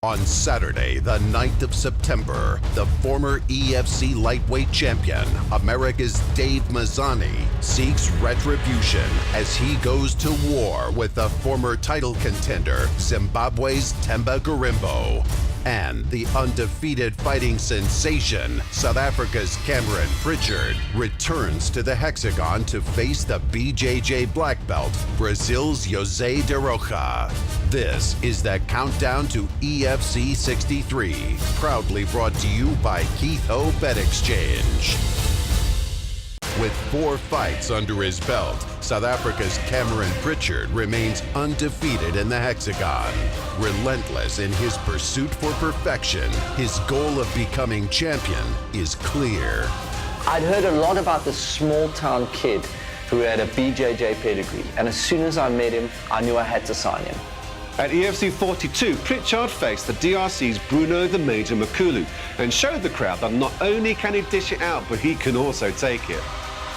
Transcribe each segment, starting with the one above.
On Saturday, the 9th of September, the former EFC lightweight champion, America's Dave Mazzani, seeks retribution as he goes to war with the former title contender, Zimbabwe's Themba Gorimbo. And the undefeated fighting sensation, South Africa's Cameron Pritchard, returns to the hexagon to face the BJJ black belt, Brazil's Jose de Rocha. This is the Countdown to EFC 63, proudly brought to you by Keith Ho Bet Exchange. With 4 fights under his belt, South Africa's Cameron Pritchard remains undefeated in the hexagon. Relentless in his pursuit for perfection, his goal of becoming champion is clear. I'd heard a lot about this small-town kid who had a BJJ pedigree, and as soon as I met him, I knew I had to sign him. At EFC 42, Pritchard faced the DRC's Bruno the Major Makulu and showed the crowd that not only can he dish it out, but he can also take it.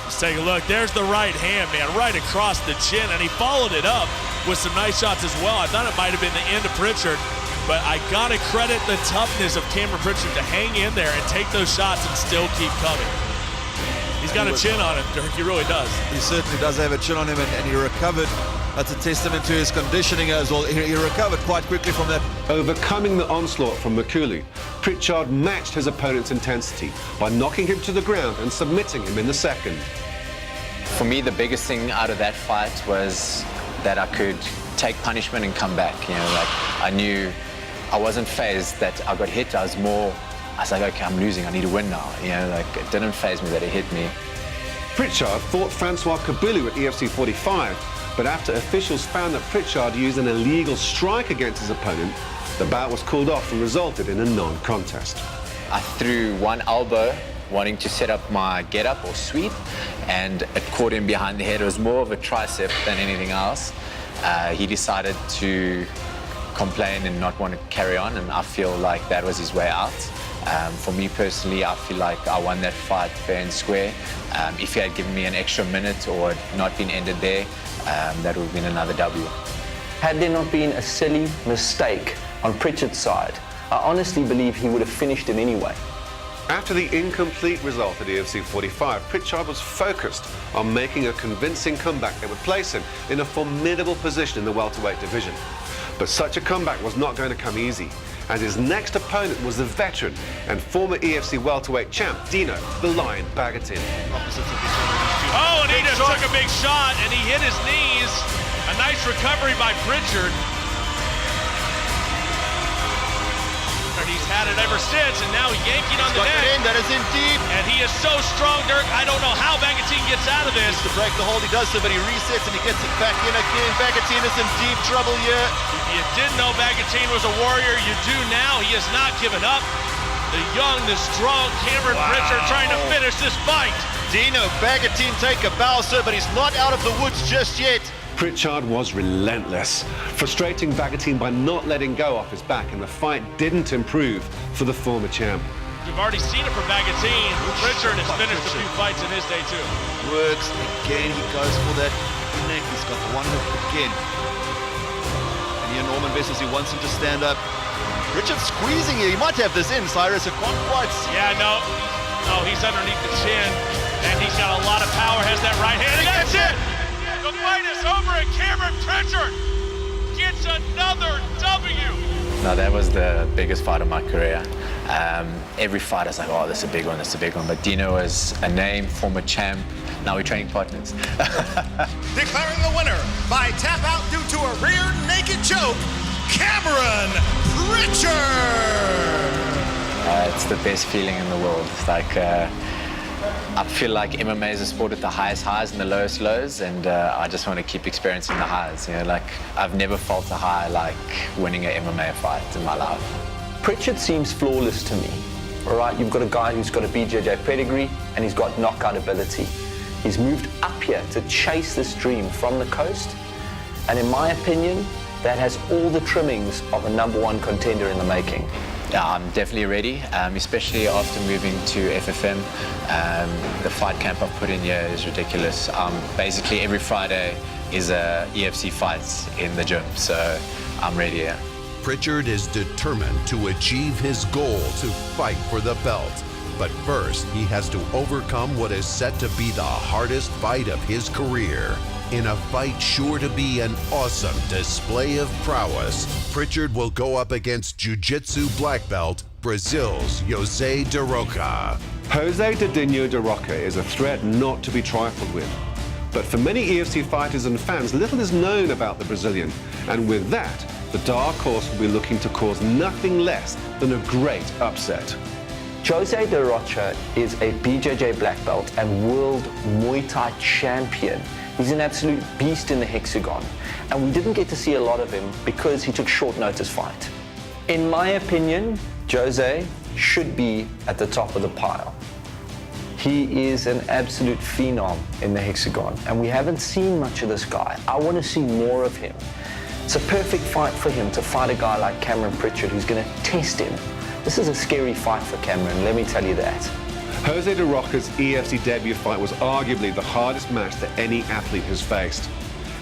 Let's take a look. There's the right hand, man, right across the chin, and he followed it up with some nice shots as well. I thought it might have been the end of Pritchard, but I gotta credit the toughness of Cameron Pritchard to hang in there and take those shots and still keep coming. He's got a chin on him, Dirk, he really does. He certainly does have a chin on him, and he recovered. That's a testament to his conditioning as well. He recovered quite quickly from that. Overcoming the onslaught from Makulu, Pritchard matched his opponent's intensity by knocking him to the ground and submitting him in the second. For me, the biggest thing out of that fight was that I could take punishment and come back. You know, like I knew I wasn't fazed that I got hit. I was like, okay, I'm losing. I need to win now. You know, like it didn't faze me that he hit me. Pritchard fought Francois Kabulu at EFC 45, but after officials found that Pritchard used an illegal strike against his opponent, the bout was called off and resulted in a non-contest. I threw one elbow, wanting to set up my get-up or sweep, and it caught him behind the head. It was more of a tricep than anything else. He decided to complain and not want to carry on, and I feel like that was his way out. For me personally, I feel like I won that fight fair and square. If he had given me an extra minute or not been ended there, that would have been another W. Had there not been a silly mistake on Pritchard's side, I honestly believe he would have finished it anyway. After the incomplete result at EFC 45, Pritchard was focused on making a convincing comeback that would place him in a formidable position in the welterweight division. But such a comeback was not going to come easy, as his next opponent was the veteran and former EFC welterweight champ, Dino the Lion Bagatin. Oh, and he just took a big shot, and he hit his knees. A nice recovery by Pritchard. And he's had it ever since, and now yanking on the neck. That is in deep. And he is so strong, Dirk. I don't know how Bagatin gets out of this. To break the hold, he does so, but he resets and he gets it back in again. Bagatin is in deep trouble here. If you didn't know Bagatin was a warrior, you do now. He has not given up. The young, the strong Cameron Pritchard trying to finish this fight. Dino Bagatin take a bow, sir, but he's not out of the woods just yet. Pritchard was relentless, frustrating Bagatin by not letting go off his back, and the fight didn't improve for the former champ. You've already seen it from Bagatin. Pritchard has finished a few fights in his day, too. Works again, he goes for that neck. He's got one hook again. And here Norman Vessels, he wants him to stand up. Pritchard squeezing here. He might have this in, Cyrus. It can't quite. Yeah, no, he's underneath the chin, and he's got a lot of power, has that right hand, and that's it! The fight is over, and Cameron Pritchard gets another W! No, that was the biggest fight of my career. Every fight I was like, oh, this is a big one, this is a big one. But Dino was a name, former champ. Now we're training partners. Declaring the winner by tap out due to a rear naked choke, Cameron Pritchard! It's the best feeling in the world. It's like, I feel like MMA is a sport with the highest highs and the lowest lows, and I just want to keep experiencing the highs. You know, like I've never felt a high like winning an MMA fight in my life. Pritchard seems flawless to me. All right, you've got a guy who's got a BJJ pedigree and he's got knockout ability. He's moved up here to chase this dream from the coast, and in my opinion, that has all the trimmings of a #1 contender in the making. Yeah, I'm definitely ready, especially after moving to FFM. The fight camp I've put in here is ridiculous. Basically, every Friday is a EFC fight in the gym, so I'm ready here. Pritchard is determined to achieve his goal to fight for the belt. But first, he has to overcome what is set to be the hardest fight of his career. In a fight sure to be an awesome display of prowess, Pritchard will go up against Jiu-Jitsu black belt Brazil's Jose de Rocha. Jose Dedinho de Rocha is a threat not to be trifled with. But for many EFC fighters and fans, little is known about the Brazilian. And with that, the dark horse will be looking to cause nothing less than a great upset. Jose de Rocha is a BJJ black belt and world Muay Thai champion. He's an absolute beast in the hexagon. And we didn't get to see a lot of him because he took short notice fight. In my opinion, Jose should be at the top of the pile. He is an absolute phenom in the hexagon, and we haven't seen much of this guy. I want to see more of him. It's a perfect fight for him to fight a guy like Cameron Pritchard, who's going to test him. This is a scary fight for Cameron, let me tell you that. Jose de Rocha's EFC debut fight was arguably the hardest match that any athlete has faced.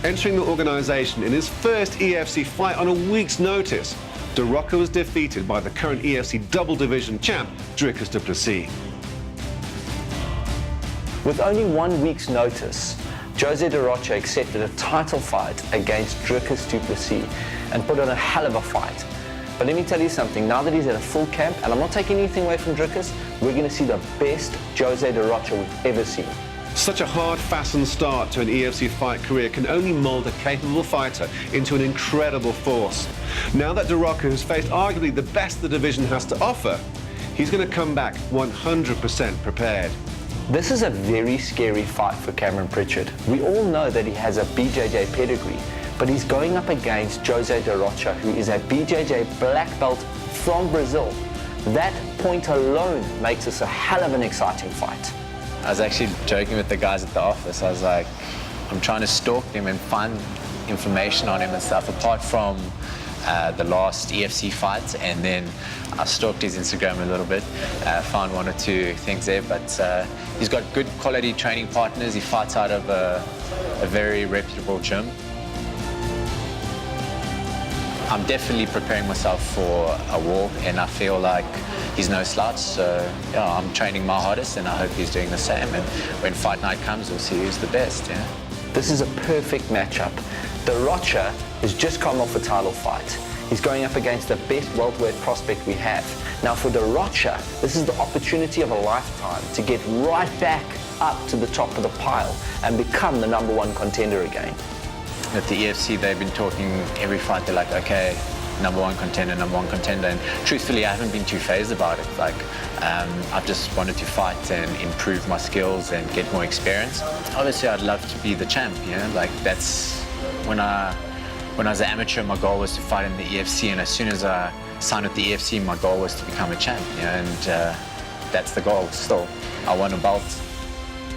Entering the organization in his first EFC fight on a week's notice, de Rocha was defeated by the current EFC double division champ, Dricus du Plessis. With only 1 week's notice, Jose de Rocha accepted a title fight against Dricus du Plessis and put on a hell of a fight. But let me tell you something, now that he's at a full camp, and I'm not taking anything away from Dricus, we're going to see the best Jose de Rocha we've ever seen. Such a hard-fastened start to an EFC fight career can only mold a capable fighter into an incredible force. Now that de Rocha has faced arguably the best the division has to offer, he's going to come back 100% prepared. This is a very scary fight for Cameron Pritchard. We all know that he has a BJJ pedigree, but he's going up against Jose de Rocha, who is a BJJ black belt from Brazil. That point alone makes this a hell of an exciting fight. I was actually joking with the guys at the office. I was like, I'm trying to stalk him and find information on him and stuff, apart from the last EFC fight, and then I stalked his Instagram a little bit, found 1 or 2 things there, but he's got good quality training partners. He fights out of a very reputable gym. I'm definitely preparing myself for a war, and I feel like he's no slouch, so yeah, I'm training my hardest, and I hope he's doing the same, and when fight night comes, we'll see who's the best, yeah. This is a perfect matchup. De Rocha has just come off a title fight. He's going up against the best welterweight prospect we have. Now for de Rocha, this is the opportunity of a lifetime to get right back up to the top of the pile and become the #1 contender again. At the EFC, they've been talking every fight. They're like, okay, #1 contender, #1 contender. And truthfully, I haven't been too phased about it. Like, I've just wanted to fight and improve my skills and get more experience. Obviously, I'd love to be the champ, you know? Like, that's when I was an amateur, my goal was to fight in the EFC. And as soon as I signed with the EFC, my goal was to become a champ, you know? And that's the goal still. I want a belt.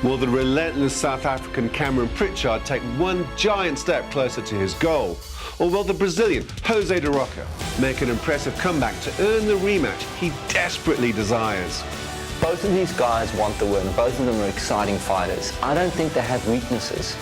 Will the relentless South African Cameron Pritchard take one giant step closer to his goal? Or will the Brazilian Jose de Rocha make an impressive comeback to earn the rematch he desperately desires? Both of these guys want the win. Both of them are exciting fighters. I don't think they have weaknesses.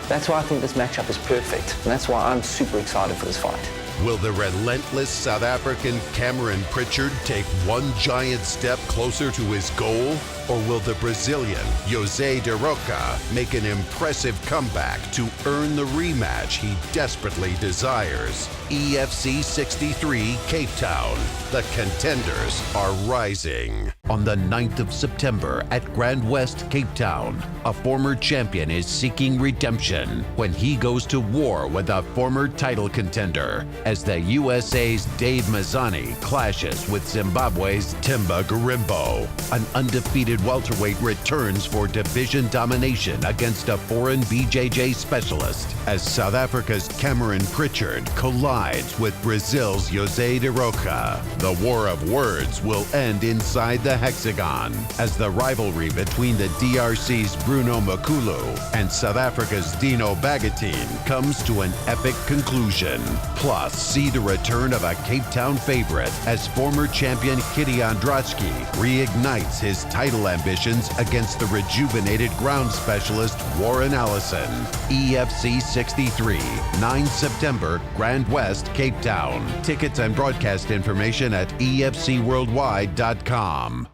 That's why I think this matchup is perfect. And that's why I'm super excited for this fight. Will the relentless South African Cameron Pritchard take one giant step closer to his goal? Or will the Brazilian Jose de Rocha make an impressive comeback to earn the rematch he desperately desires? EFC 63 Cape Town. The contenders are rising. On the 9th of September at Grand West, Cape Town, a former champion is seeking redemption when he goes to war with a former title contender as the USA's Dave Mazzani clashes with Zimbabwe's Timba Garimbo. An undefeated welterweight returns for division domination against a foreign BJJ specialist as South Africa's Cameron Pritchard collides with Brazil's Jose de Rocha. The war of words will end inside the hexagon as the rivalry between the DRC's Bruno Makulu and South Africa's Dino Bagatine comes to an epic conclusion. Plus, see the return of a Cape Town favorite as former champion Kitty Andratsky reignites his title title ambitions against the rejuvenated ground specialist Warren Allison. EFC 63, 9 September, Grand West, Cape Town. Tickets and broadcast information at efcworldwide.com.